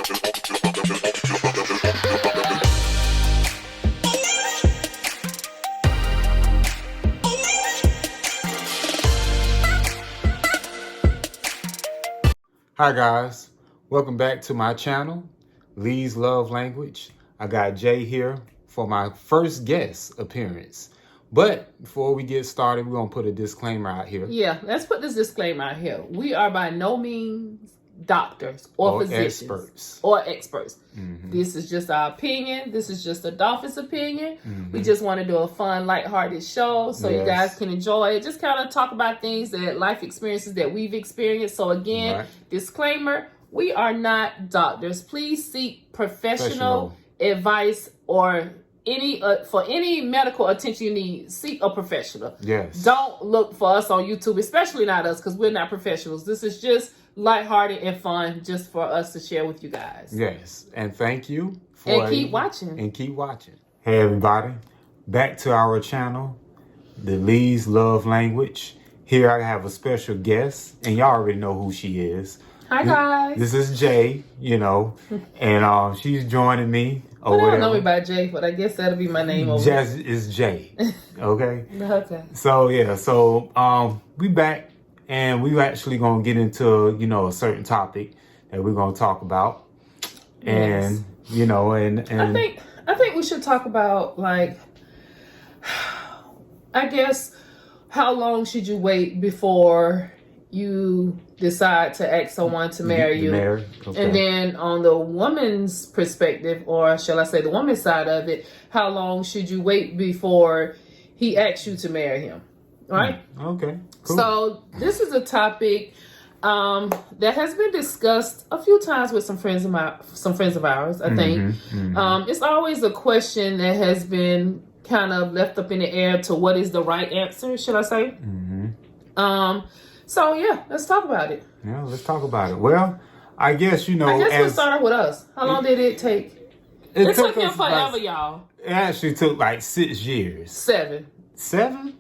Hi guys, welcome back to my channel, Lee's Love Language. I got Jay here for my first guest appearance. But before we get started, we're gonna put a disclaimer out here. Yeah, let's put this disclaimer out here. We are by no means doctors or physicians or experts. Mm-hmm. This is just our opinion. This is just Adolphus' opinion. Mm-hmm. We just want to do a fun, lighthearted show so you guys can enjoy it. Just kind of talk about things that life experiences that we've experienced. So again, disclaimer, we are not doctors. Please seek professional advice or for any medical attention you need. Seek a professional. Yes. Don't look for us on YouTube, especially not us, because we're not professionals. This is just lighthearted and fun just for us to share with you guys. Yes, and thank you for keep watching. Hey everybody, back to our channel, the Lee's Love Language. Here I have a special guest, and y'all already know who she is. Hi guys. This is Jay, and she's joining me. I don't know me by Jay, but I guess that'll be my name over Jazz is Jay. Okay. Okay. So we back. And we're actually going to get into, a certain topic that we're going to talk about. And, and I think we should talk about, like, I guess, how long should you wait before you decide to ask someone to marry you? Okay. And then on the woman's perspective, or shall I say the woman's side of it, how long should you wait before he asks you to marry him? Right? Okay. Cool. So this is a topic that has been discussed a few times with some friends of ours. I think it's always a question that has been kind of left up in the air to what is the right answer, should I say? So yeah, let's talk about it. Yeah, let's talk about it. Well, I guess we'll start off with us. How long did it take? It took him forever, y'all. It actually took like 6 years. 7. 7?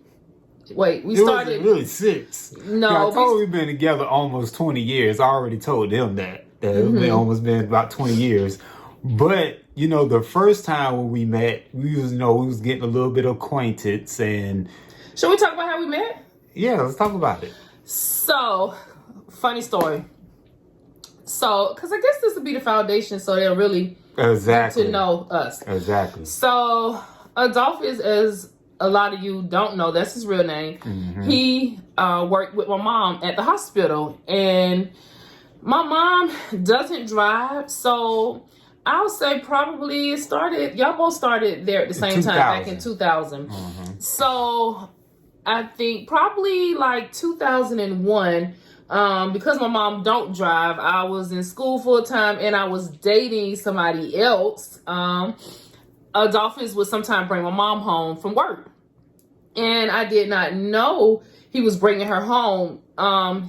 Wait, we started. It wasn't really 6. No, I told we've been together almost 20 years. I already told them that it's almost been about 20 years. But the first time when we met, we was getting a little bit acquainted. And should we talk about how we met? Yeah, let's talk about it. So, funny story. So, because I guess this would be the foundation, so they'll really get to know us. Exactly. So, Adolphus, as a lot of you don't know, that's his real name. He worked with my mom at the hospital, and my mom doesn't drive, so I'll say probably y'all both started there at the same time back in 2000. So I think probably like 2001, because my mom don't drive, I was in school full time and I was dating somebody else. Adolphus would sometimes bring my mom home from work. And I did not know he was bringing her home.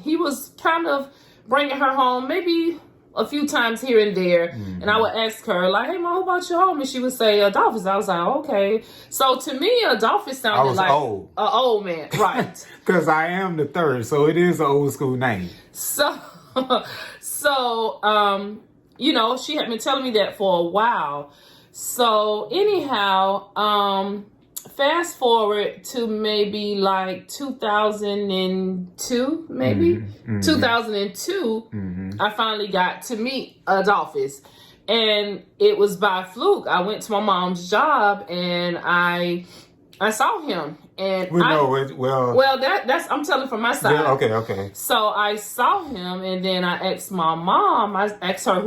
He was kind of bringing her home maybe a few times here and there. And I would ask her, like, hey, Mom, who brought you home? And she would say, Adolphus. I was like, okay. So to me, Adolphus sounded like an old man. Right. Because I am the third, so it is an old school name. So, she had been telling me that for a while. So anyhow, fast forward to maybe like 2002, 2002, I finally got to meet Adolphus. And it was by fluke. I went to my mom's job and I saw him. And that's I'm telling from my side. Yeah, okay. So I saw him and then I asked my mom, I asked her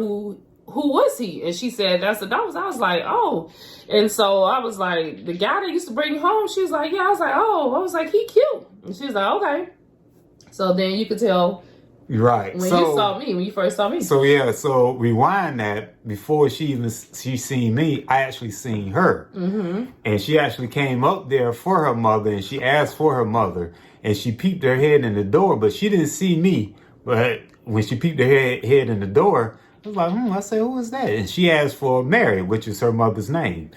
who was he? And she said, that's Adolphus. I was like, oh. And so I was like, the guy that used to bring you home? She was like, yeah. I was like, oh. I was like, he cute. And she was like, okay. So then you could tell right when you first saw me. So rewind that, before she seen me, I actually seen her. And she actually came up there for her mother, and she asked for her mother, and she peeped her head in the door, but she didn't see me. But when she peeped her head in the door, I was like, I said, who is that? And she asked for Mary, which is her mother's name.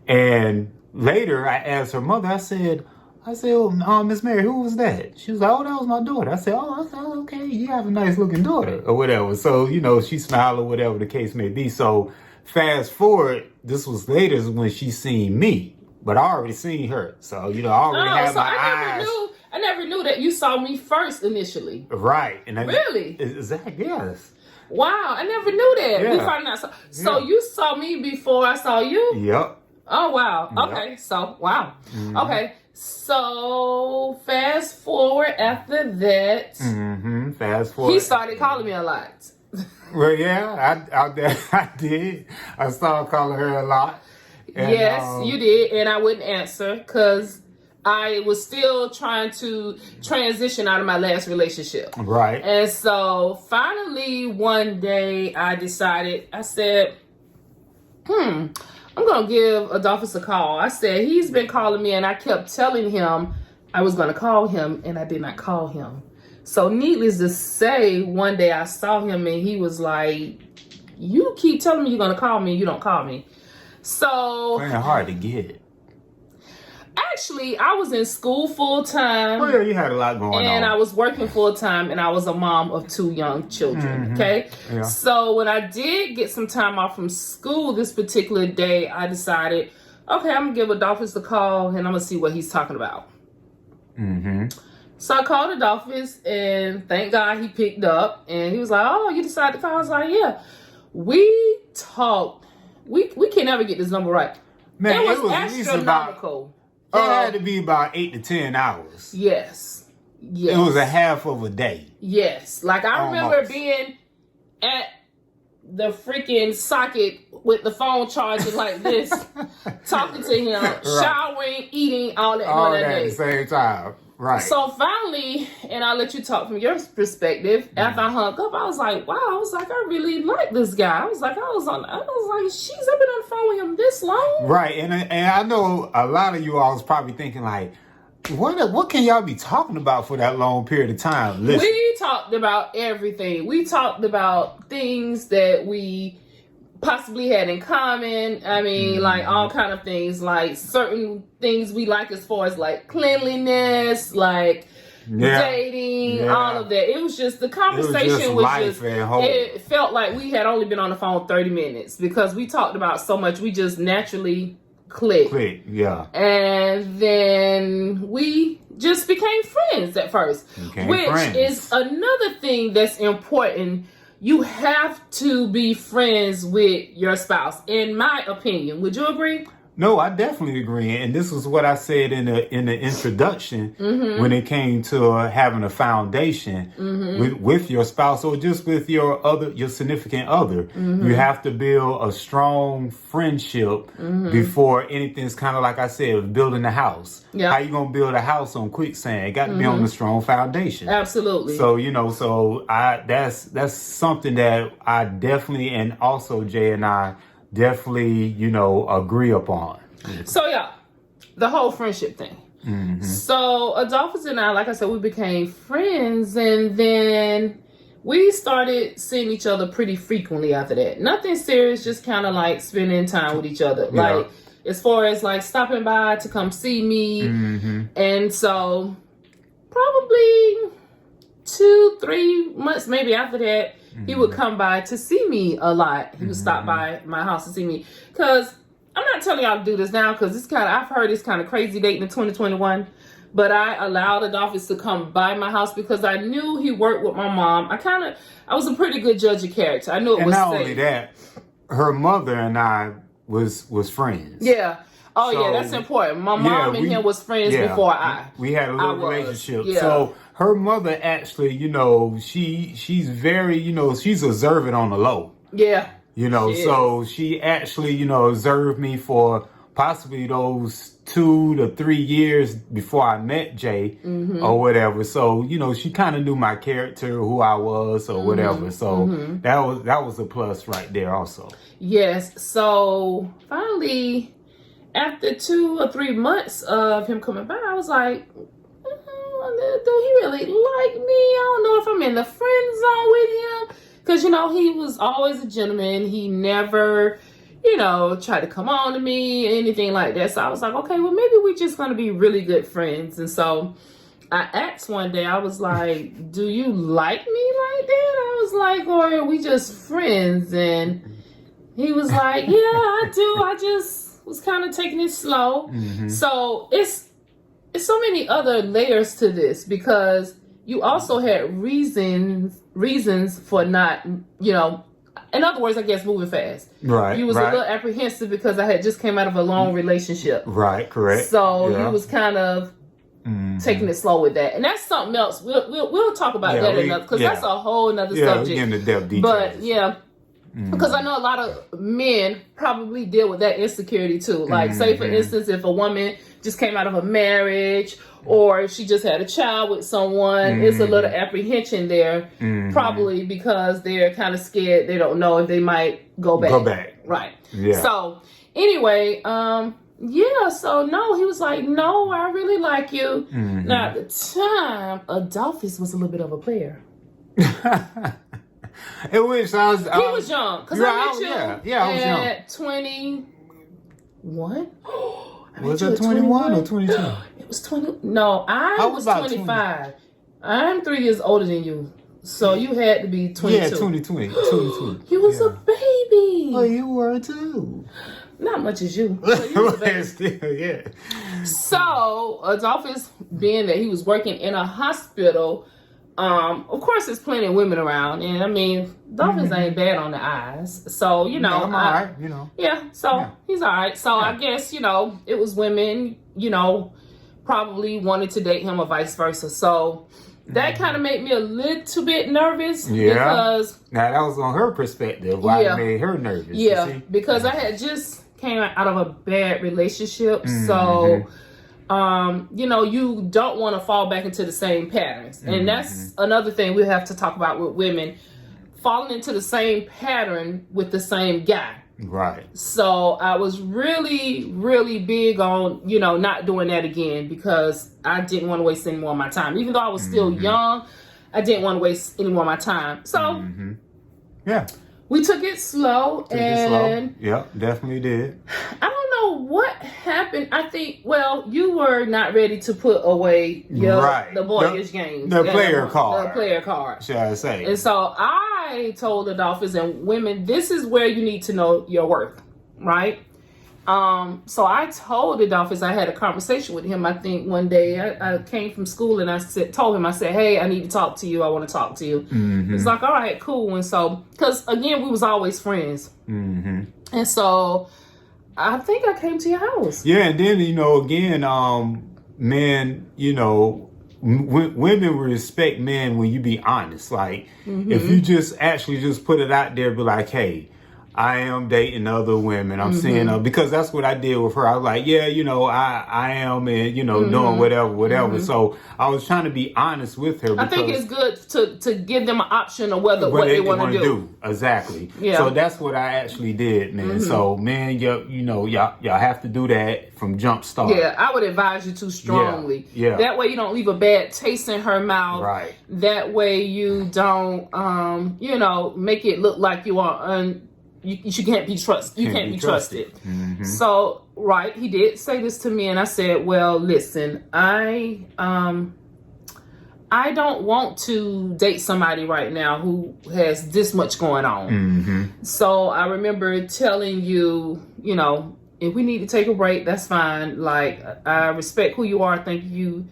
And later I asked her mother, I said, I said, oh, Miss Mary, who was that? She was like, oh, that was my daughter. I said, okay, you have a nice looking daughter or whatever. So, she smiled or whatever the case may be. So fast forward, this was later when she seen me, but I already seen her. So, I already had my eyes. I never knew that you saw me first initially. Right. And really? Exactly, yes. Wow, I never knew that. Yeah. We found out. So you saw me before I saw you? Yep. Oh, wow. Okay. Yep. So, wow. Mm-hmm. Okay. So, fast forward after that. Mm-hmm. Fast forward. He started calling me a lot. Well, yeah, I did. I started calling her a lot. And, yes, you did. And I wouldn't answer because I was still trying to transition out of my last relationship. Right. And so, finally, one day, I said, I'm going to give Adolphus a call. I said, he's been calling me, and I kept telling him I was going to call him, and I did not call him. So needless to say, one day I saw him, and he was like, you keep telling me you're going to call me, you don't call me. So... Kind of hard to get. Actually, I was in school full time. Well, yeah, you had a lot going on. And I was working full time, and I was a mom of 2 young children, okay? Yeah. So when I did get some time off from school this particular day, I decided, okay, I'm going to give Adolphus a call, and I'm going to see what he's talking about. Mm-hmm. So I called Adolphus, and thank God he picked up, and he was like, oh, you decided to call? I was like, yeah. We talked. We can never get this number right. Man, it was astronomical. It had to be about 8 to 10 hours. Yes. It was a half of a day. Yes. Like, I remember being at the freaking socket with the phone charging like this, talking to him, showering, eating, all that at the same time. Right. So finally, and I'll let you talk from your perspective, after I hung up, I was like, wow, I really like this guy. I was like, she's I've been on the phone with him this long. Right. And I know a lot of you all was probably thinking like, what can y'all be talking about for that long period of time? Listen. We talked about everything. We talked about things that we possibly had in common. I mean, like all kind of things, like certain things we like as far as like cleanliness, like dating, all of that. It was just, the conversation it felt like we had only been on the phone 30 minutes because we talked about so much. We just naturally clicked. Yeah. And then we just became friends at first, which is another thing that's important. You have to be friends with your spouse, in my opinion. Would you agree? No, I definitely agree. And this is what I said in the introduction when it came to having a foundation with your spouse or just with your significant other. You have to build a strong friendship before anything's kind of like I said, building a house. Yep. How you going to build a house on quicksand? It got to be on a strong foundation. Absolutely. So, that's something that I definitely, and also Jay and I, definitely, agree upon. So, yeah, the whole friendship thing. So, Adolphus and I, like I said, we became friends, and then we started seeing each other pretty frequently after that. Nothing serious, just kind of like spending time with each other. Yeah. Like, as far as like stopping by to come see me. And so, probably 2-3 months maybe after that, he would come by to see me a lot. He would stop by my house to see me. Because I'm not telling y'all to do this now because I've heard it's kind of crazy dating in 2021. But I allowed Adolphus to come by my house because I knew he worked with my mom. I was a pretty good judge of character. I knew it was safe. And not only that, her mother and I was friends. Yeah. Oh, so, yeah, that's important. My mom and him was friends before we had a little relationship. Yeah. So her mother actually, she's very, she's observant on the low. Yeah. So she actually, observed me for possibly those 2 to 3 years before I met Jay or whatever. So, she kind of knew my character, who I was or whatever. So that was a plus right there also. Yes. So finally, after 2 or 3 months of him coming by, I was like, do he really like me? I don't know if I'm in the friend zone with him. Because, he was always a gentleman. He never, try to come on to me, anything like that. So I was like, okay, well, maybe we're just going to be really good friends. And so I asked one day, I was like, do you like me like that? I was like, or are we just friends? And he was like, yeah, I do. I just was kind of taking it slow. So it's so many other layers to this, because you also had reasons for not, in other words, I guess, moving fast. Right. You was a little apprehensive because I had just came out of a long relationship. Right. Correct. So you was kind of taking it slow with that, and that's something else. We'll talk about that another, because that's a whole another subject. Yeah, into depth details. But because I know a lot of men probably deal with that insecurity too. Like, say for instance, if a woman just came out of a marriage, or if she just had a child with someone, it's a little apprehension there, probably because they're kind of scared. They don't know if they might go back. Right. Yeah. So anyway, so no, he was like, no, I really like you. Now at the time, Adolphus was a little bit of a player. It was. He was young, because I met you I was young. at 21. Was it 21 or 22? It was 20. No, I was 25. I'm 3 years older than you, so you had to be 22. Yeah, 22. You was a baby. Oh, you were too. Not much as you. But you was a baby. Still, yeah. So Adolphus, being that he was working in a hospital, of course, there's plenty of women around, and I mean, Adolphus ain't bad on the eyes. So I'm all right. Yeah. So he's all right. So I guess it was women, probably wanted to date him or vice versa. So that kind of made me a little bit nervous. Yeah. Because now that was on her perspective. Why it made her nervous? Yeah. Because I had just came out of a bad relationship, so. You don't want to fall back into the same patterns. And that's another thing we have to talk about with women, falling into the same pattern with the same guy. Right. So I was really, really big on, not doing that again, because I didn't want to waste any more of my time. Even though I was still young, I didn't want to waste any more of my time. So we took it slow. Yeah, definitely did. I don't know what happened. I think, you were not ready to put away the boyish games. The player card. The player card. Shall I say. And so I told Adolphus and women, this is where you need to know your worth, right? So I told Adolphus, I had a conversation with him, I think one day. I came from school and I told him, hey, I need to talk to you. I want to talk to you. It's like, all right, cool. And so, because again, we was always friends. And so I think I came to your house. Yeah, and then, again, men, women respect men when you be honest. Like, if you just actually just put it out there, be like, hey, I am dating other women. I'm seeing because that's what I did with her. I was like, I am, and doing whatever. So I was trying to be honest with her. I think it's good to give them an option of what they want to do. Exactly. Yeah. So that's what I actually did, man. So, man, y'all have to do that from jump start. Yeah, I would advise you to strongly. Yeah. That way you don't leave a bad taste in her mouth. Right. That way you don't, make it look like you are you can't be trusted. You can't be trusted. So, he did say this to me, and I said, well, listen, I don't want to date somebody right now who has this much going on. So I remember telling you, if we need to take a break, that's fine. Like, I respect who you are. I think you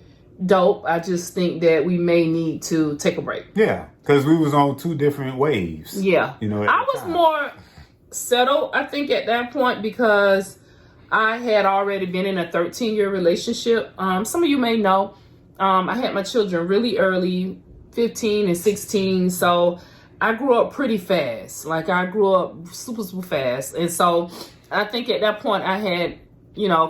dope. I just think that we may need to take a break. Yeah, because we was on two different waves. Yeah. I was more settled, I think, at that point, because I had already been in a 13-year relationship. Some of you may know, I had my children really early, 15 and 16. So I grew up pretty fast. Like, I grew up super, super fast. And so I think at that point I had,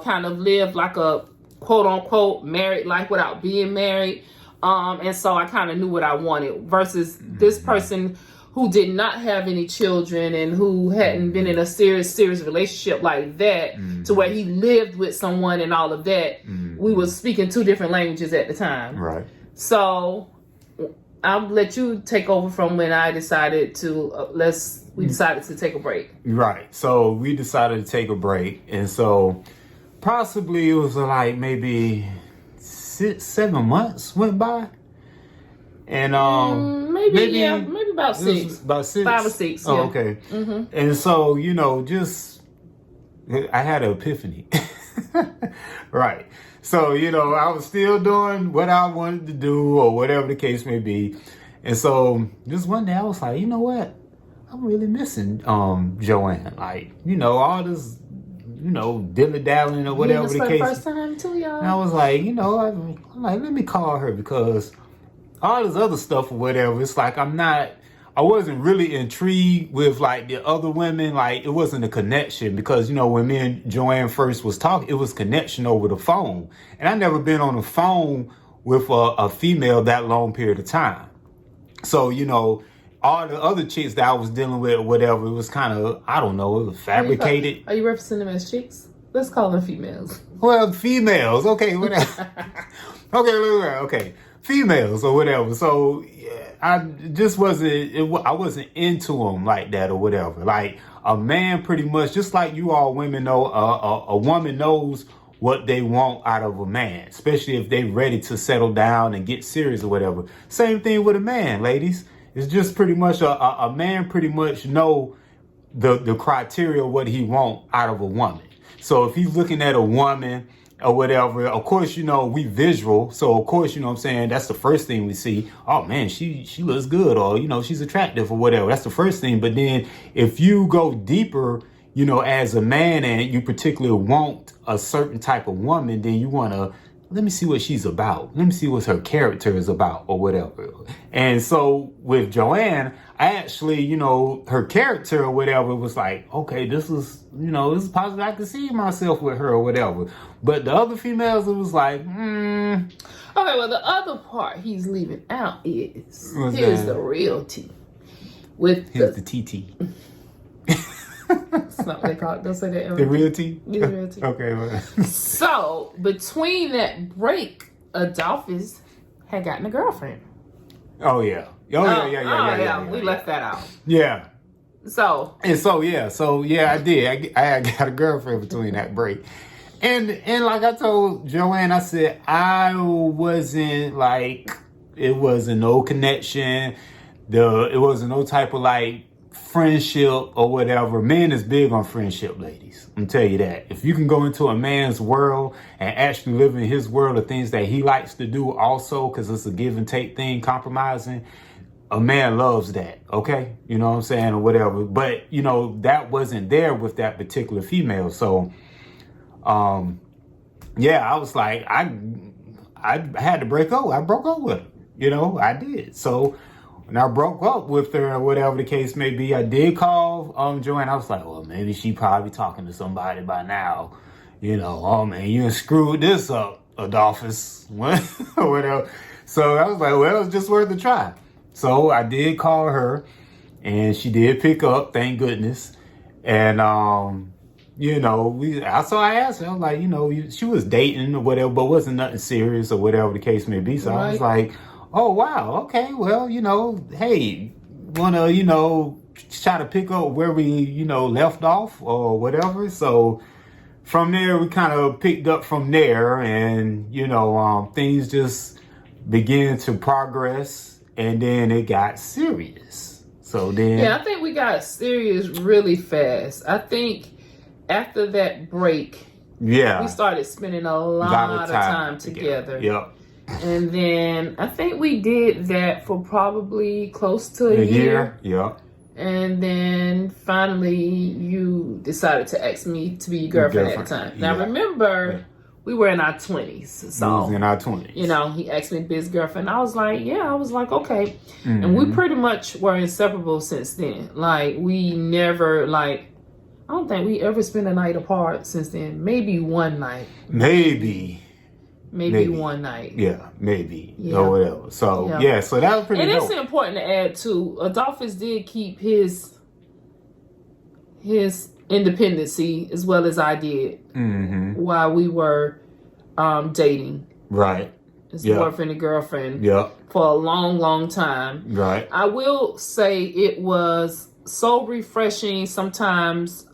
kind of lived like a quote unquote married life without being married. And so I kind of knew what I wanted versus this person who did not have any children and who hadn't been in a serious relationship like that, to where he lived with someone and all of that. We were speaking two different languages at the time. Right. So I'll let you take over from when I decided to we decided to take a break. Right. So we decided to take a break, and so possibly it was like maybe 6-7 months went by, and maybe about 6, about 6, 5 or 6. Yeah. Oh, okay. And so just I had an epiphany. Right. So I was still doing what I wanted to do or whatever the case may be, and so just one day I was like, you know what, I'm really missing Joanne. Like all this dilly dallying or whatever the case. First time too, y'all. And I was like, I'm like, let me call her, because all this other stuff or whatever, it's like I wasn't really intrigued with like the other women. Like it wasn't a connection, because when me and Joanne first was talking, it was connection over the phone, and I never been on the phone with a female that long period of time. So all the other chicks that I was dealing with or whatever, it was kind of, I don't know, it was fabricated. Are you referencing them as chicks? Let's call them females. Well, females, okay, whatever. okay, females or whatever. So I just I wasn't into them like that or whatever. Like a man, pretty much, just like you all women know, a woman knows what they want out of a man, especially if they're ready to settle down and get serious or whatever. Same thing with a man, ladies. It's just pretty much a man pretty much know the criteria of what he want out of a woman. So if he's looking at a woman or whatever, of course, we visual. So of course, what I'm saying, that's the first thing we see. Oh man, she looks good, or, she's attractive or whatever. That's the first thing. But then if you go deeper, as a man, and you particularly want a certain type of woman, then you want to, let me see what she's about. Let me see what her character is about or whatever. And so with Joanne, I actually, her character or whatever was like, okay, this is possible. I can see myself with her or whatever. But the other females, it was like, Okay, well, the other part he's leaving out is, here's the realty. Here's the TT. That's not what they call it. Don't say that. The realty? The realty. Okay. Well. So, between that break, Adolphus had gotten a girlfriend. Oh, yeah. Yeah. We left that out. Yeah. So, I did. I got a girlfriend between that break. And like I told Joanne, I said, I wasn't like, it wasn't no connection. It wasn't no type of like friendship or whatever. Man is big on friendship, ladies. I'm tell you that. If you can go into a man's world and actually live in his world of things that he likes to do also, because it's a give and take thing, compromising, a man loves that, okay? You know what I'm saying, or whatever. But, that wasn't there with that particular female. So, I was like, I had to break up. I broke up with her. I did. So when I broke up with her or whatever the case may be, I did call Joanne. I was like, well, maybe she probably talking to somebody by now. Oh man, you screwed this up, Adolphus. Or whatever. So I was like, well, it's just worth a try. So I did call her, and she did pick up, thank goodness. And so I asked her, I was like, she was dating or whatever, but wasn't nothing serious or whatever the case may be. So I was like, oh, wow. Okay. Well, hey, want to, try to pick up where we, left off or whatever. So from there, we kind of picked up from there, and, things just began to progress, and then it got serious. So then. Yeah, I think we got serious really fast. I think after that break, we started spending a lot of time together. Yep. And then I think we did that for probably close to a year. Yeah. And then finally you decided to ask me to be your girlfriend at the time. Now remember, we were in our 20s. So we was in our 20s. He asked me to be his girlfriend. I was like, okay. Mm-hmm. And we pretty much were inseparable since then. Like, we never, I don't think we ever spent a night apart since then. Maybe one night. Maybe one night. Yeah, maybe. Yeah. Or whatever. So, so that was pretty dope. And it's important to add, too, Adolphus did keep his independency as well as I did while we were dating. Right. as Yeah. boyfriend and girlfriend Yeah. for a long, long time. Right. I will say it was so refreshing sometimes,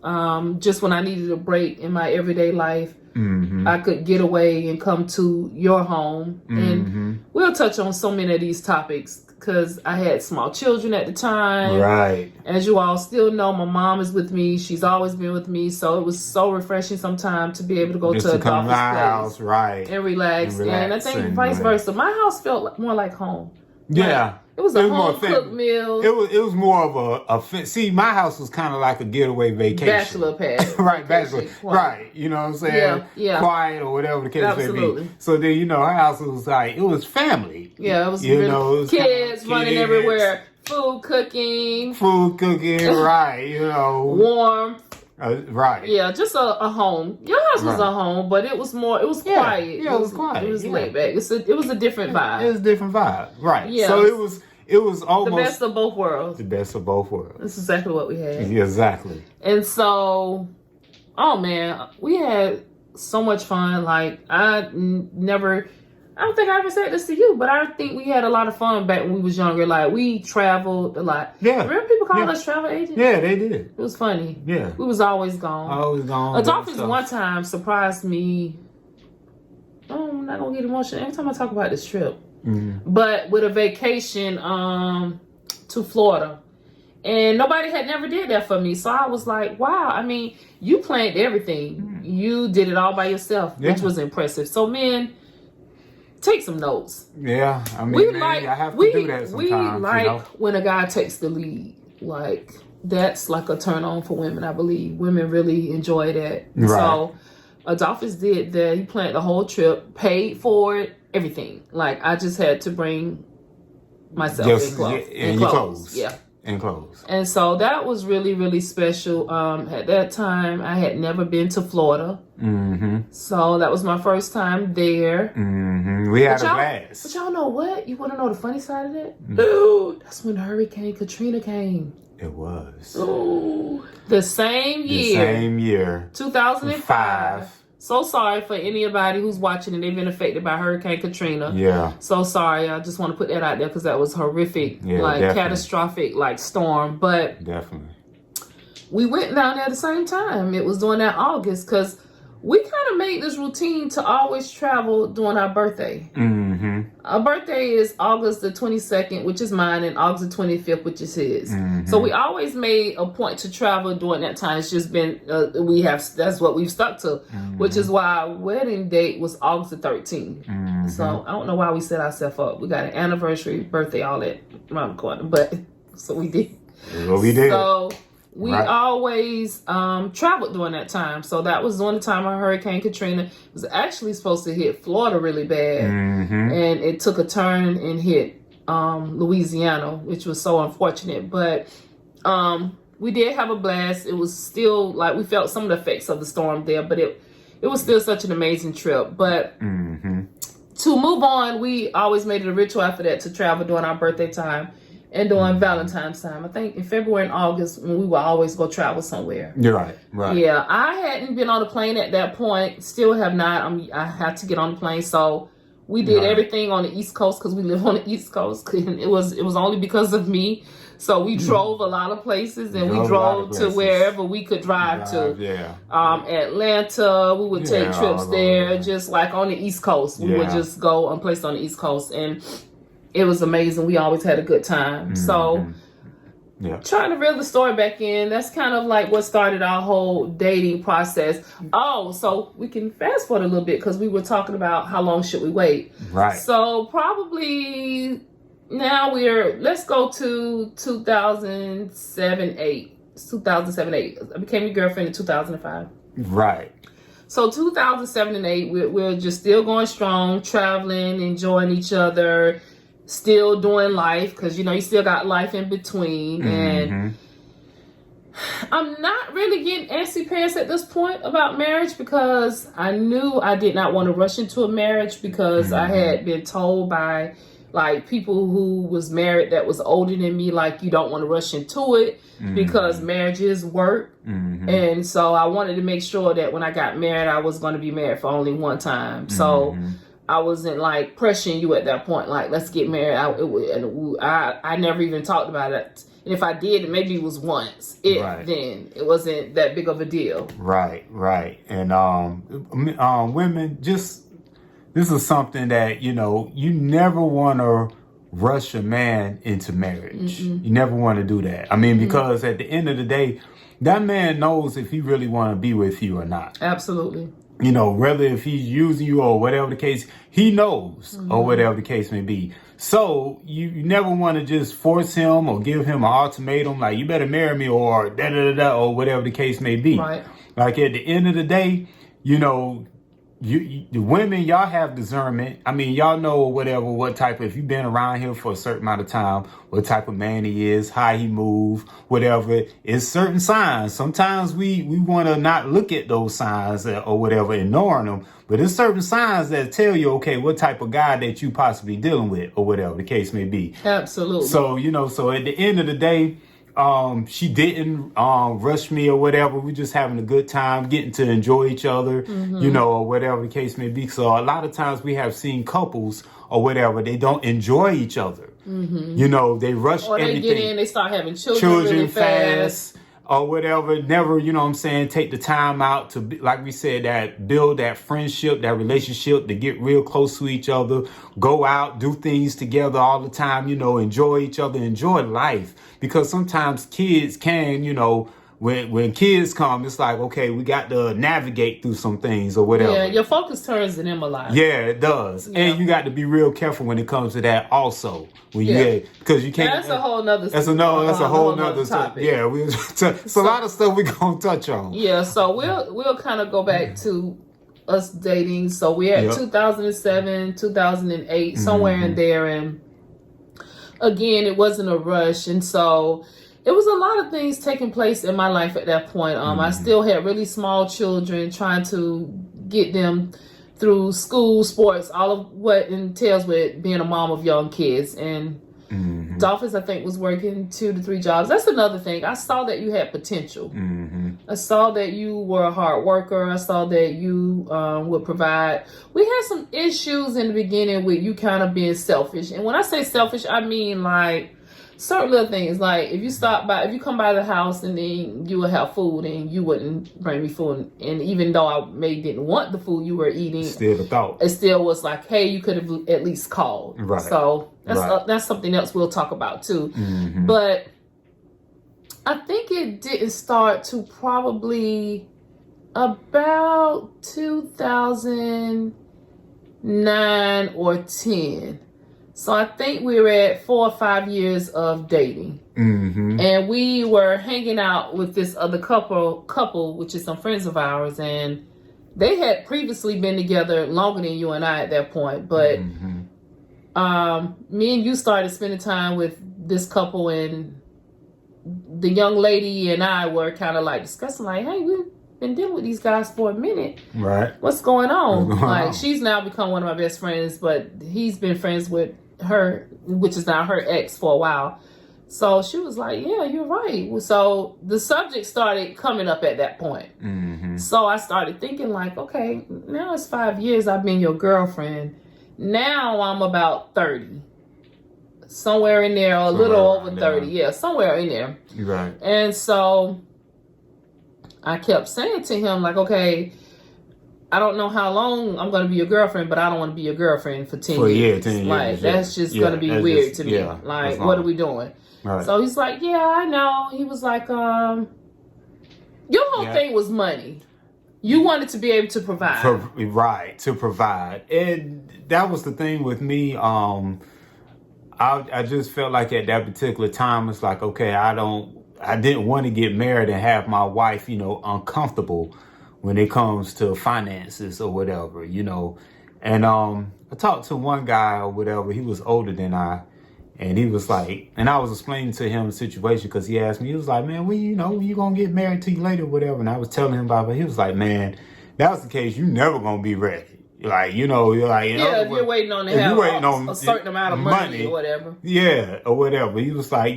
just when I needed a break in my everyday life. Mm-hmm. I could get away and come to your home. And we'll touch on so many of these topics because I had small children at the time. Right. As you all still know, my mom is with me. She's always been with me. So it was so refreshing sometimes to be able to go Just to to come to Adolphus' my place house, right. and relax. And I think and vice relax. versa. My house felt more like home. Yeah. Like, it was a more home cooked family. meal. It was more of see, my house was kind of like a getaway vacation. Bachelor pad. Right, vacation. bachelor. Right. You know what I'm saying? Yeah, yeah. Quiet or whatever the case Absolutely. may be. So then, her house was like, it was family. Yeah, it was You really know, it was kids kinda running kids, everywhere. Food cooking. Food cooking, right, Warm. Right. Yeah, just a home. Your house was Right. a home, but it was quiet. Yeah, it was quiet. It was Yeah. laid back. It was a different vibe. It was a different vibe. Right. Yeah. So it was almost The best of both worlds. the best of both worlds. That's exactly what we had. Yeah, exactly. And so, oh man, we had so much fun. Like, I don't think I ever said this to you, but I think we had a lot of fun back when we was younger. Like, we traveled a lot. Yeah. Remember people called Yeah. us travel agents? Yeah, they did. It was funny. Yeah. We was always gone. Always gone. Adolphus one time surprised me. Oh, I'm not gonna get emotional every time I talk about this trip. But with a vacation to Florida. And nobody had never did that for me. So I was like, wow, I mean, you planned everything. You did it all by yourself, which was impressive. So men, take some notes. Yeah, I mean, I have to do that sometimes. We like when a guy takes the lead. Like, that's like a turn on for women, I believe. Women really enjoy that. Right. So Adolphus did that. He planned the whole trip, paid for it, everything. Like, I just had to bring myself in clothes. And your clothes. Yeah. And clothes. And so that was really, really special. At that time, I had never been to Florida. So that was my first time there. We had a blast. But y'all know what? You want to know the funny side of that? Dude, that's when Hurricane Katrina came. It was. Ooh, the same year. The same year. 2005. So sorry for anybody who's watching and they've been affected by Hurricane Katrina. Yeah. So sorry. I just want to put that out there because that was horrific, definitely. catastrophic, storm. But definitely, we went down there at the same time. It was during that August because we kind of made this routine to always travel during our birthday. Our birthday is August the 22nd, which is mine, and August the 25th, which is his. So we always made a point to travel during that time. It's just been, that's what we've stuck to, which is why our wedding date was August the 13th. So I don't know why we set ourselves up. We got an anniversary, birthday, all that around the corner, but so we did. Well, we did. So we always traveled during that time. So that was during the time of Hurricane Katrina. It was actually supposed to hit Florida really bad. And it took a turn and hit Louisiana, which was so unfortunate. But we did have a blast. It was still we felt some of the effects of the storm there, but it was still such an amazing trip. But to move on, we always made it a ritual after that to travel during our birthday time. And during Valentine's time, I think in February and August, when we would always go travel somewhere. You're right, right. Yeah, I hadn't been on a plane at that point. Still have not. I had to get on the plane, so we did everything on the East Coast because we live on the East Coast. And it was only because of me. So we drove a lot of places, and we drove to wherever we could drive to. Yeah. Atlanta, we would take trips there, just like on the East Coast. We would just go on place on the East Coast, and it was amazing. We always had a good time. So, trying to reel the story back in, that's kind of like what started our whole dating process. Oh, so we can fast forward a little bit because we were talking about how long should we wait. Right. So, probably now let's go to 2007-8. 2007-8. I became your girlfriend in 2005. Right. So 2007 and 8, we're just still going strong, traveling, enjoying each other, still doing life because you still got life in between. And I'm not really getting antsy pants at this point about marriage because I knew I did not want to rush into a marriage because I had been told by people who was married that was older than me, you don't want to rush into it because marriage is work. And so I wanted to make sure that when I got married, I was going to be married for only one time. So I wasn't like pressuring you at that point. Like, let's get married. I never even talked about it. And if I did, maybe it was once. Then it wasn't that big of a deal. Right. And women, just this is something that you never want to rush a man into marriage. You never want to do that. I mean, because at the end of the day, that man knows if he really want to be with you or not. Absolutely. Whether if he's using you or whatever the case, he knows or whatever the case may be. So you never want to just force him or give him an ultimatum like you better marry me or da-da-da-da or whatever the case may be. Right. Like at the end of the day, the women, y'all have discernment. I mean, y'all know what type of, if you've been around here for a certain amount of time, what type of man he is, how he move, whatever. It's certain signs. Sometimes we want to not look at those signs or whatever, ignoring them. But there's certain signs that tell you, okay, what type of guy that you possibly dealing with or whatever the case may be. Absolutely. So, so at the end of the day, she didn't rush me or whatever. We're just having a good time, getting to enjoy each other, or whatever the case may be. So a lot of times we have seen couples or whatever, they don't enjoy each other. They rush or they everything. Get in, they start having children really fast. Or whatever, never, take the time out to, like we said, that build that friendship, that relationship, to get real close to each other, go out, do things together all the time, enjoy each other, enjoy life. Because sometimes kids can, when kids come, it's like, okay, we got to navigate through some things or whatever. Yeah, your focus turns to them a lot. Yeah, it does. Yeah. And you got to be real careful when it comes to that also. Because you can't. That's a whole nother. That's a whole nother topic. Yeah, it's a lot of stuff we're gonna touch on. Yeah, so we'll kind of go back to us dating. So we're at 2007, 2008, somewhere in there, and again, it wasn't a rush, and so it was a lot of things taking place in my life at that point. I still had really small children, trying to get them through school, sports, all of what entails with being a mom of young kids. And Dolphins, I think, was working 2 to 3 jobs. That's another thing. I saw that you had potential. I saw that you were a hard worker. I saw that you would provide. We had some issues in the beginning with you kind of being selfish. And when I say selfish, I mean like certain little things, like if you come by the house and then you would have food and you wouldn't bring me food, and even though I maybe didn't want the food you were eating, still the thought. It still was like, hey, you could have at least called. Right. So that's something else we'll talk about too. But I think it didn't start to probably about 2009 or 10. So I think we were at 4 or 5 years of dating. And we were hanging out with this other couple, which is some friends of ours, and they had previously been together longer than you and I at that point. But me and you started spending time with this couple, and the young lady and I were kind of like discussing, like, hey, we've been dealing with these guys for a minute. Right. What's going on? She's now become one of my best friends, but he's been friends with her, which is now her ex, for a while. So she was like, yeah, you're right. So the subject started coming up at that point. So I started thinking like, okay, now it's 5 years I've been your girlfriend. Now I'm about 30. Somewhere in there, a little over 30. Yeah, somewhere in there. Right. And so I kept saying to him like, okay, I don't know how long I'm going to be your girlfriend, but I don't want to be your girlfriend for 10 years. 10 years. Like, that's just going to be weird to me. Yeah, like, what are we doing? Right. So he's like, yeah, I know. He was like, your whole thing was money. You wanted to be able to provide. To provide. And that was the thing with me. I just felt like at that particular time, it's like, okay, I didn't want to get married and have my wife, uncomfortable when it comes to finances or whatever, And I talked to one guy or whatever. He was older than I. And he was like, and I was explaining to him the situation because he asked me, he was like, man, when you going to get married to you later or whatever. And I was telling him about it. He was like, man, that was the case. You never going to be ready. Like, you're like, if you're waiting on to have a certain amount of money or whatever. Yeah, or whatever. He was like,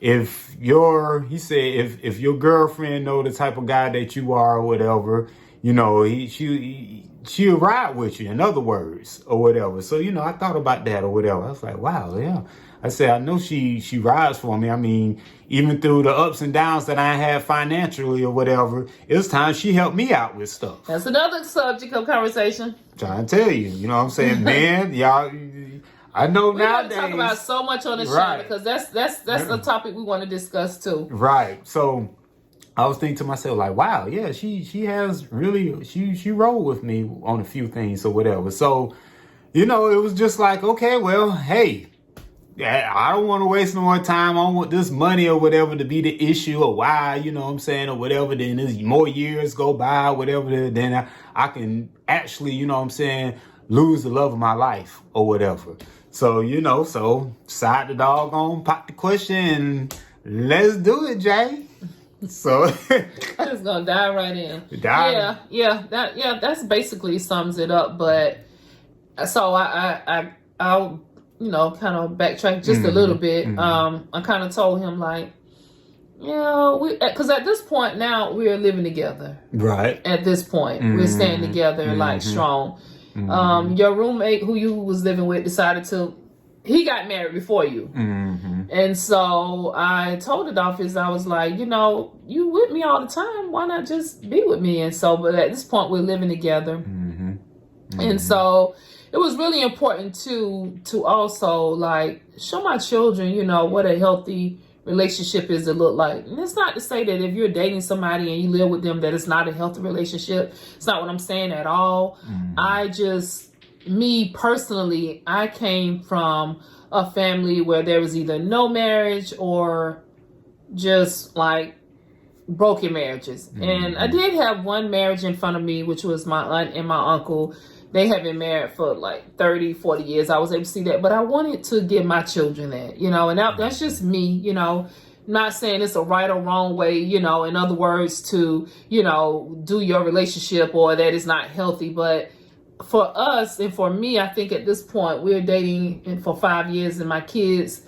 if your girlfriend know the type of guy that you are or whatever, you know, she'll ride with you, in other words, or whatever. So, you know, I thought about that or whatever. I was like, wow, yeah. I said, I know she rides for me. I mean, even through the ups and downs that I had financially or whatever, it was time she helped me out with stuff. That's another subject of conversation. Trying to tell you know what I'm saying, man, y'all. I know we nowadays. We talk about so much on this channel because that's a topic we want to discuss too. Right. So I was thinking to myself, like, wow, yeah, she has really, she rolled with me on a few things or whatever. So, you know, it was just like, okay, well, hey, I don't want to waste no more time. I don't want this money or whatever to be the issue or why, you know what I'm saying, or whatever. Then as more years go by, whatever, then I can actually, you know what I'm saying, lose the love of my life or whatever. So, you know, so side the doggone, pop the question, let's do it, Jay. So I'm just gonna dive right in. That's basically sums it up. But so I'll you know, kind of backtrack just a little bit. I kind of told him like, you know, because at this point now we're living together. Right. At this point, we're staying together like strong. Your roommate who you was living with he got married before you. And so I told the office, I was like, you know, you with me all the time. Why not just be with me? And so, but at this point we're living together. And so it was really important to also like show my children, you know, what a healthy relationship is to look like. And it's not to say that if you're dating somebody and you live with them that it's not a healthy relationship. It's not what I'm saying at all. Me personally, I came from a family where there was either no marriage or just like broken marriages. And I did have one marriage in front of me, which was my aunt and my uncle. They have been married for like 30, 40 years. I was able to see that. But I wanted to give my children that, you know, and that's just me, you know. I'm not saying it's a right or wrong way, you know, in other words, to, you know, do your relationship or that is not healthy. But for us and for me, I think at this point, we're dating for 5 years and my kids,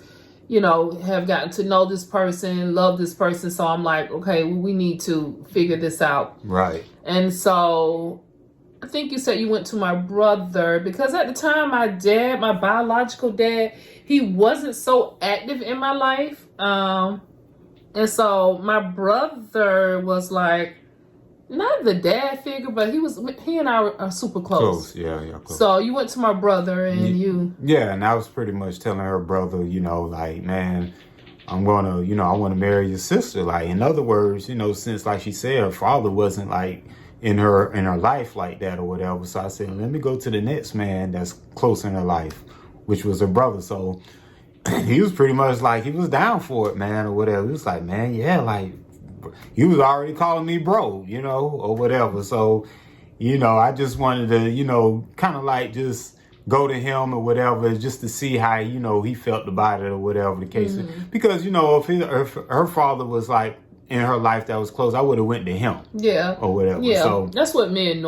you know, have gotten to know this person, love this person. So I'm like, okay, we need to figure this out. Right. And so I think you said you went to my brother because at the time my biological dad, he wasn't so active in my life. And so my brother was like, not the dad figure, but he and I are super close. Yeah, close. So you went to my brother and and I was pretty much telling her brother, you know, like, man, I'm gonna, you know, I want to marry your sister. Like, in other words, you know, since like she said, her father wasn't like in her life like that or whatever. So I said, let me go to the next man that's close in her life, which was her brother. So he was pretty much like, he was down for it, man, or whatever. He was like, man, yeah, like, he was already calling me bro, you know, or whatever. So, you know, I just wanted to, you know, kind of like just go to him or whatever, just to see how, you know, he felt about it or whatever the case is. Because, you know, if her father was like in her life that was close, I would have went to him. Yeah. Or whatever. Yeah. So that's what men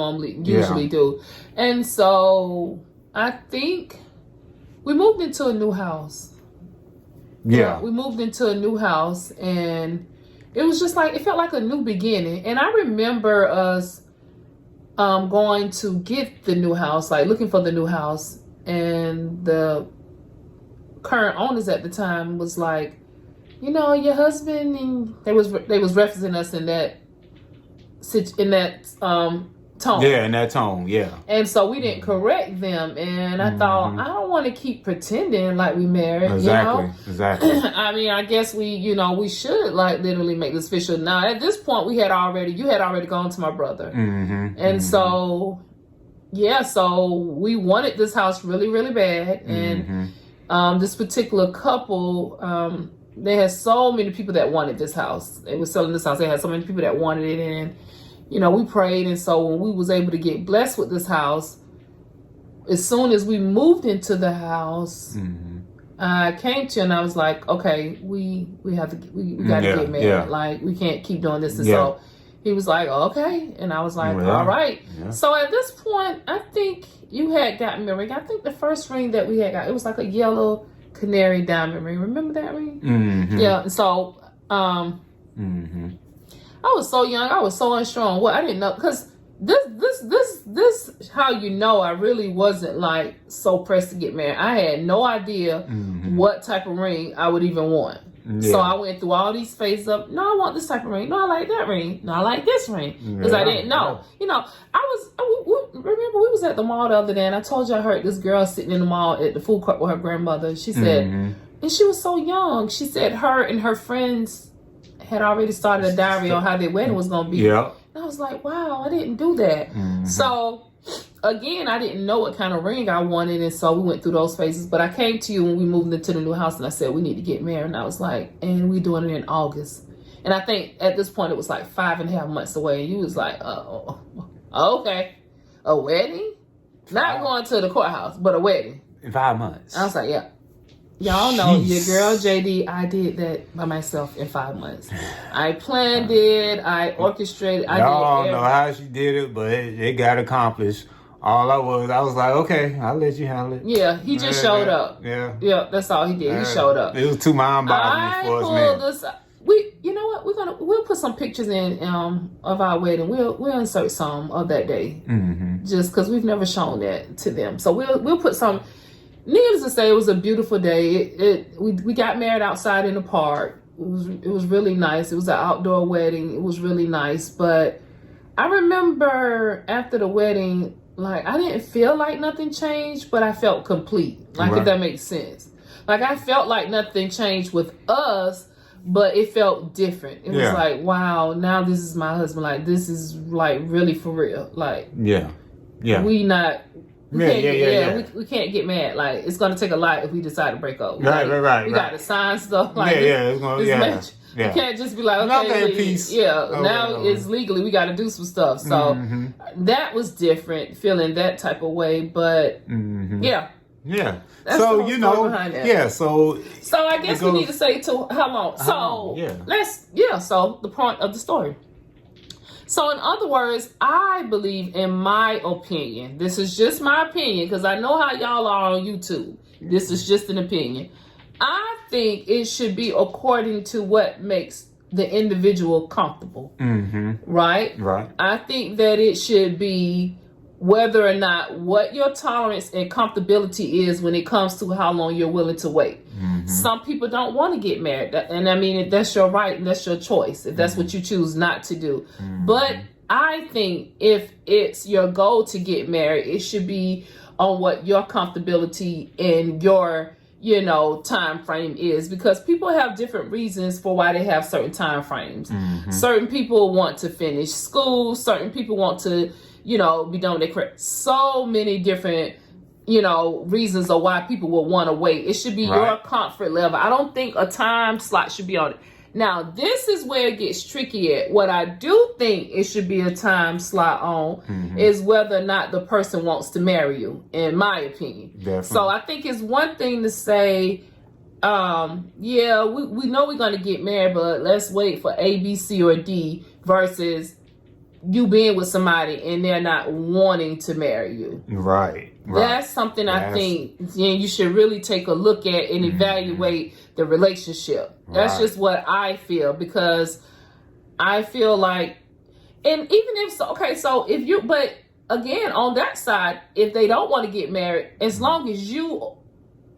usually do. And so I think we moved into a new house. Yeah. We moved into a new house and it was just like, it felt like a new beginning. And I remember us going to get the new house, like looking for the new house. And the current owners at the time was like, you know, your husband, and they was referencing us in that tone. Yeah, in that tone, yeah. And so we didn't correct them. And I thought, I don't want to keep pretending like we married, exactly, you know? Exactly. I mean, I guess we should like literally make this official. Now, at this point, you had already gone to my brother. And so, yeah, so we wanted this house really, really bad. And this particular couple, they had so many people that wanted this house. They were selling this house. They had so many people that wanted it. And, you know, we prayed. And so when we was able to get blessed with this house, as soon as we moved into the house, I came to you and I was like, okay, we got to get married. Yeah. Like, we can't keep doing this. And so he was like, okay. And I was like, all right. Yeah. So at this point, I think you had gotten married. I think the first ring that we had got, it was like a yellow canary diamond ring. Remember that ring? Yeah. And so, I was so young. I was so unstrong. Well, I didn't know, because this how you know I really wasn't like so pressed to get married. I had no idea what type of ring I would even want. Yeah. So I went through all these phases of, no, I want this type of ring. No, I like that ring. No, I like this ring. Because I didn't know. Yeah. You know, remember we was at the mall the other day, and I told you I heard this girl sitting in the mall at the food court with her grandmother. She said, and she was so young. She said her and her friends had already started a diary on how their wedding was going to be. Yeah. And I was like, wow, I didn't do that. So, again, I didn't know what kind of ring I wanted, and so we went through those phases. But I came to you when we moved into the new house, and I said, we need to get married. And I was like, and we doing it in August. And I think at this point it was like 5.5 months away. And you was like, oh, okay. A wedding? Not going to the courthouse, but a wedding. In 5 months. I was like, yeah. Y'all know your girl JD, I did that by myself in 5 months. I planned it, I orchestrated, I don't know how she did it, but it got accomplished. All I was like, okay, I'll let you handle it. Yeah, he just showed up. Yeah, that's all he did. He showed up. It was too mind-boggling for us, man. You know what? We'll put some pictures in of our wedding. We'll insert some of that day, just because we've never shown that to them. So we'll put some. Needless to say, it was a beautiful day. We got married outside in the park. It was really nice. It was an outdoor wedding. It was really nice. But I remember after the wedding, like, I didn't feel like nothing changed, but I felt complete. Like, if that makes sense. Like, I felt like nothing changed with us, but it felt different. It was like, wow, now this is my husband. Like, this is like really for real. Like, we not. We can't get mad. Like, it's gonna take a lot if we decide to break up. Right. We got to sign stuff. Like, you can't just be like, okay, peace. Now it's legally we got to do some stuff. So that was different, feeling that type of way. But yeah. So you know, So I guess we need to say to how long. So So the point of the story. So in other words, I believe, in my opinion, this is just my opinion, because I know how y'all are on YouTube. This is just an opinion. I think it should be according to what makes the individual comfortable. Right? I think that it should be whether or not what your tolerance and comfortability is when it comes to how long you're willing to wait. Some people don't want to get married, and I mean, that's your right and that's your choice if that's what you choose not to do. But I think if it's your goal to get married, it should be on what your comfortability and your time frame is, because people have different reasons for why they have certain time frames. Certain people want to finish school, certain people want to be done with their career. So many different reasons of why people will want to wait. It should be your comfort level. I don't think a time slot should be on it. Now, this is where it gets tricky at. What I do think it should be a time slot on is whether or not the person wants to marry you, in my opinion. Definitely. So I think it's one thing to say, we know we're going to get married, but let's wait for A, B, C, or D, versus you being with somebody and they're not wanting to marry you. Right. That's something I think you should really take a look at and evaluate the relationship. That's just what I feel, because I feel like, and even if so, but again, on that side, if they don't want to get married, as long as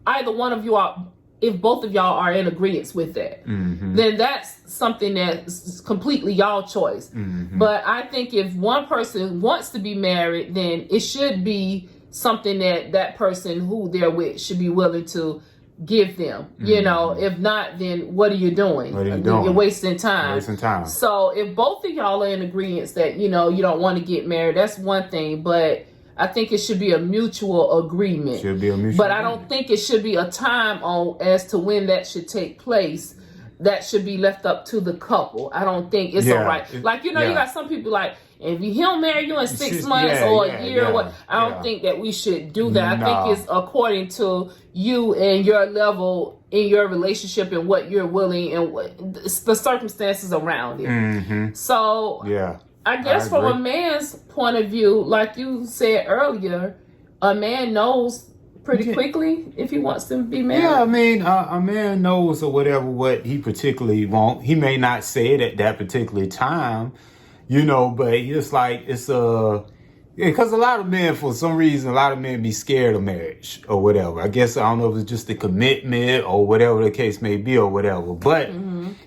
either one of you are, if both of y'all are in agreement with that, then that's something that's completely y'all choice. But I think if one person wants to be married, then it should be something that person who they're with should be willing to give them. If not, then what are you doing? You're wasting time. So if both of y'all are in agreement that you don't want to get married, that's one thing. But I think it should be a mutual agreement. But I don't think it should be a time on as to when that should take place. That should be left up to the couple. I don't think it's all right. Like, you got some people like, if he'll marry you in 6 months or a year or what, I don't think that we should do that. I think it's according to you and your level in your relationship and what you're willing and what the circumstances around it. So I guess from a man's point of view, like you said earlier, a man knows pretty quickly if he wants to be married. Yeah, I mean, a man knows or whatever what he particularly wants. He may not say it at that particular time, you know, but it's like, it's because a lot of men, for some reason, a lot of men be scared of marriage or whatever. I guess, I don't know if it's just the commitment or whatever the case may be or whatever. But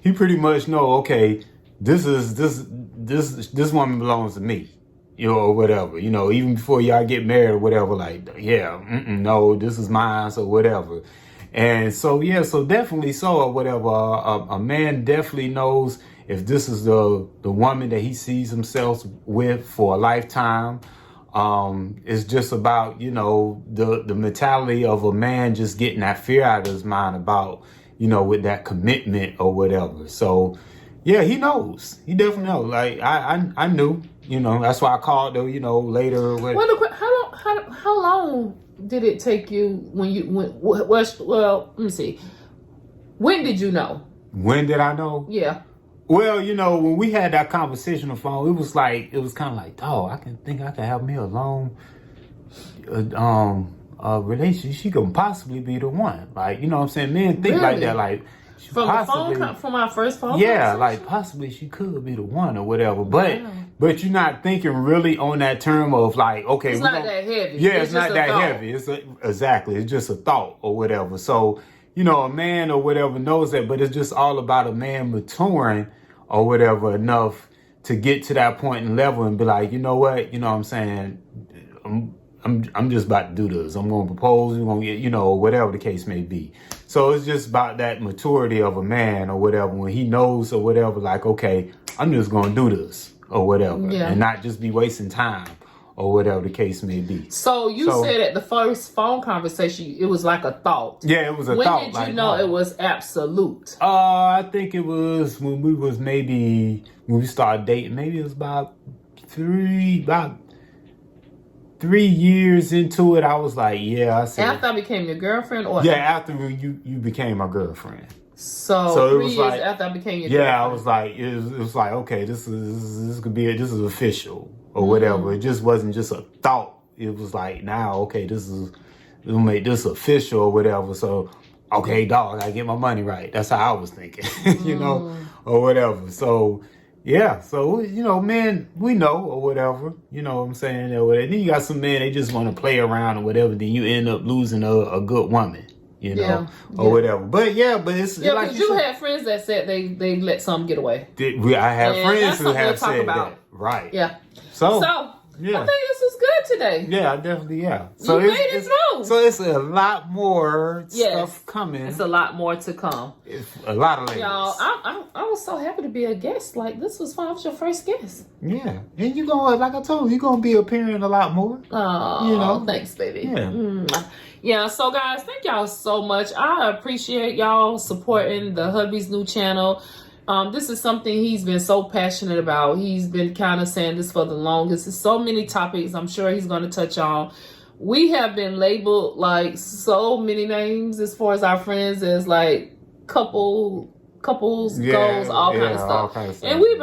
he pretty much know, okay, this woman belongs to me, you know, or whatever. You know, even before y'all get married or whatever, like, yeah, no, this is mine or whatever. And so, yeah, so definitely so or whatever. A man definitely knows if this is the woman that he sees himself with for a lifetime. It's just about, you know, the mentality of a man just getting that fear out of his mind about, you know, with that commitment or whatever. So, yeah, he knows. He definitely knows. Like, I knew, you know, that's why I called though, you know, later. How long did it take you well, let me see. When did you know? When did I know? Yeah. Well, you know, when we had that conversation on the phone, it was kind of like, oh, I can have me a long relationship. She could possibly be the one. Like, you know what I'm saying? Men think like that, like, from our first phone. Yeah, like possibly she could be the one or whatever. But you're not thinking really on that term of like, okay, it's not that heavy. Yeah, it's not that heavy. Exactly. It's just a thought or whatever. So, you know, a man or whatever knows that, but it's just all about a man maturing or whatever enough to get to that point and level and be like, you know what, you know what I'm saying? I'm just about to do this. I'm going to propose. We're going to get, you know, whatever the case may be. So it's just about that maturity of a man or whatever, when he knows or whatever, like, okay, I'm just going to do this or whatever, and not just be wasting time or whatever the case may be. So you said at the first phone conversation, it was like a thought. Yeah, it was a thought. When did you know it was absolute? I think it was when we started dating. Maybe it was about 3 years into it. I was like, yeah, I said. After I became your girlfriend, or after you became my girlfriend. So 3 years like, after I became your girlfriend. Yeah, I was like, it was like, okay, this is official or whatever. It just wasn't just a thought. It was like, now, okay, we'll make this official or whatever. So, okay, dog, I gotta get my money right. That's how I was thinking, you know, or whatever. So, yeah, so, you know, men, we know or whatever, you know what I'm saying? Or whatever. Then you got some men, they just want to play around or whatever. Then you end up losing a good woman, you know, or whatever. But it's like you had friends that said they let some get away. I have friends who have said that, right? Yeah. So I think this was good today. Yeah, definitely. Yeah. So you made it through. So it's a lot more stuff coming. It's a lot more to come. It's a lot of layers. Y'all, I was so happy to be a guest. Like, this was fun. I was your first guest. Yeah, and you gonna, like I told you, you're gonna be appearing a lot more. Oh, you know, thanks, baby. Yeah. Yeah, so guys, thank y'all so much. I appreciate y'all supporting the hubby's new channel. This is something he's been so passionate about. He's been kind of saying this for the longest. There's so many topics I'm sure he's going to touch on. We have been labeled like so many names as far as our friends, as like couples, goals, all kind of stuff. And we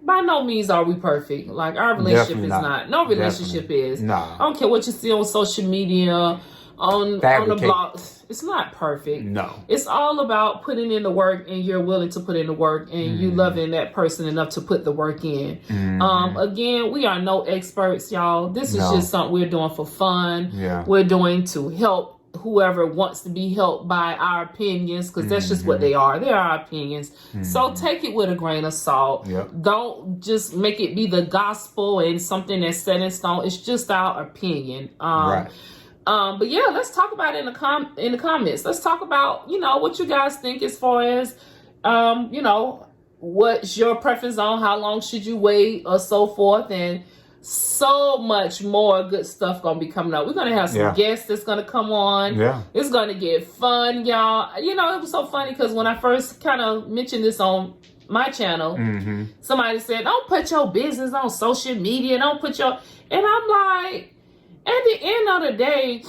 by no means are we perfect. Like, our relationship is not. No relationship is. No. I don't care what you see on social media, on the blog. It's not perfect. No. It's all about putting in the work, and you're willing to put in the work, and you loving that person enough to put the work in. Again, we are no experts, y'all. This is just something we're doing for fun. Yeah. We're doing to help whoever wants to be helped by our opinions, because that's just what they are. They are our opinions. So take it with a grain of salt. Yep. Don't just make it be the gospel and something that's set in stone. It's just our opinion. Right. But yeah, let's talk about it in the comments. Let's talk about, you know, what you guys think as far as, you know, what's your preference on how long should you wait or so forth, and so much more good stuff gonna be coming up. We're gonna have some guests that's gonna come on. Yeah, it's gonna get fun, y'all. You know, it was so funny because when I first kind of mentioned this on my channel, somebody said, "Don't put your business on social media. Don't put your," and I'm like, at the end of the day,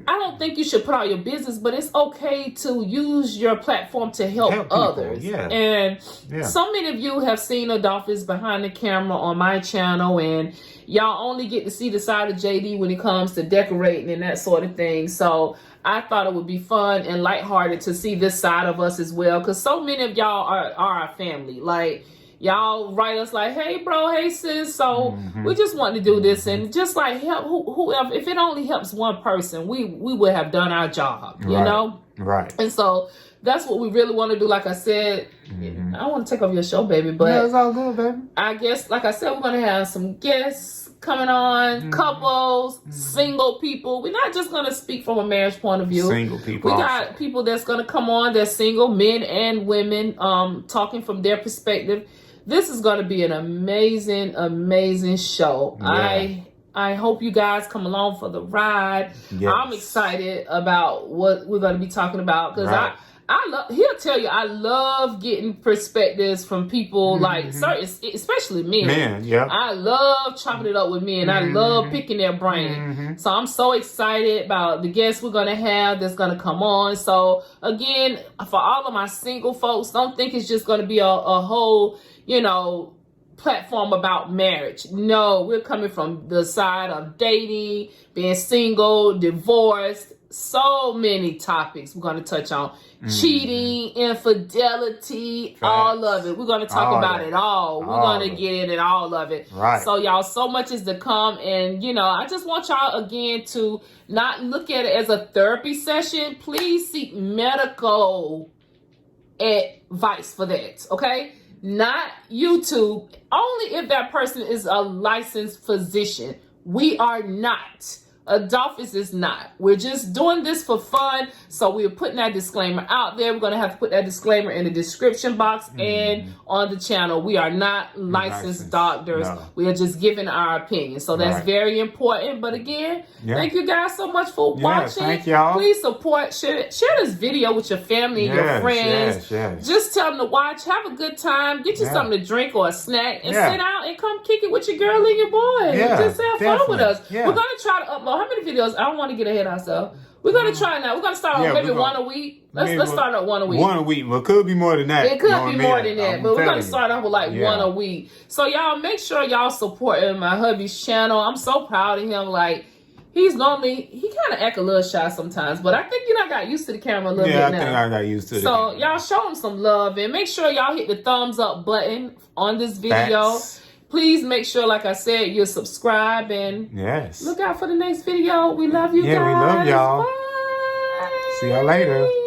I don't think you should put out your business, but it's okay to use your platform to help others. Yeah. And so many of you have seen Adolphus behind the camera on my channel, and y'all only get to see the side of JD when it comes to decorating and that sort of thing. So I thought it would be fun and lighthearted to see this side of us as well, because so many of y'all are our family. Like, y'all write us like, hey bro, hey sis, so we just want to do this, and just like help whoever. If it only helps one person, we would have done our job, you know? Right. And so that's what we really want to do. Like I said, I don't want to take over your show, baby, but yeah, it's all good, baby. I guess, like I said, we're going to have some guests coming on, couples, single people. We're not just going to speak from a marriage point of view. Single people. We got people that's going to come on, they're single, men and women, talking from their perspective. This is going to be an amazing, amazing show. Yeah. I hope you guys come along for the ride. Yes. I'm excited about what we're going to be talking about, because I love, he'll tell you, I love getting perspectives from people like certain, especially men. Man, yeah. I love chopping it up with men. I love picking their brain. So I'm so excited about the guests we're going to have that's going to come on. So again, for all of my single folks, don't think it's just going to be a whole, you know, platform about marriage. No, we're coming from the side of dating, being single, divorced, so many topics we're going to touch on. Cheating, infidelity, Facts. all of it. We're going to talk about it all. We're going to get in all of it. Right. So y'all, so much is to come. And, you know, I just want y'all again to not look at it as a therapy session. Please seek medical advice for that. Okay? Not YouTube. Only if that person is a licensed physician. We are not. Adolphus is not. We're just doing this for fun. So we're putting that disclaimer out there. We're going to have to put that disclaimer in the description box and on the channel. We are not licensed doctors. No. We are just giving our opinion. So that's very important. But again, thank you guys so much for watching. Thank y'all. Please support, share this video with your family and your friends. Just tell them to watch. Have a good time. Get you something to drink or a snack and sit down and come kick it with your girl and your boy. Just have fun with us. We're going to try to upload. How many videos? I don't want to get ahead of ourselves. We're going to try now. We're going to start on maybe one a week. Let's start at one a week. One a week. Well, it could be more than that. It could be more than that. But we're going to start off with like one a week. So y'all make sure y'all supporting my hubby's channel. I'm so proud of him. Like, he kind of act a little shy sometimes. But I think, I got used to the camera a little bit now. Yeah, I think I got used to it. So y'all show him some love. And make sure y'all hit the thumbs up button on this video. Please make sure, like I said, you subscribe and look out for the next video. We love you guys. Yeah, we love y'all. Bye. See y'all later.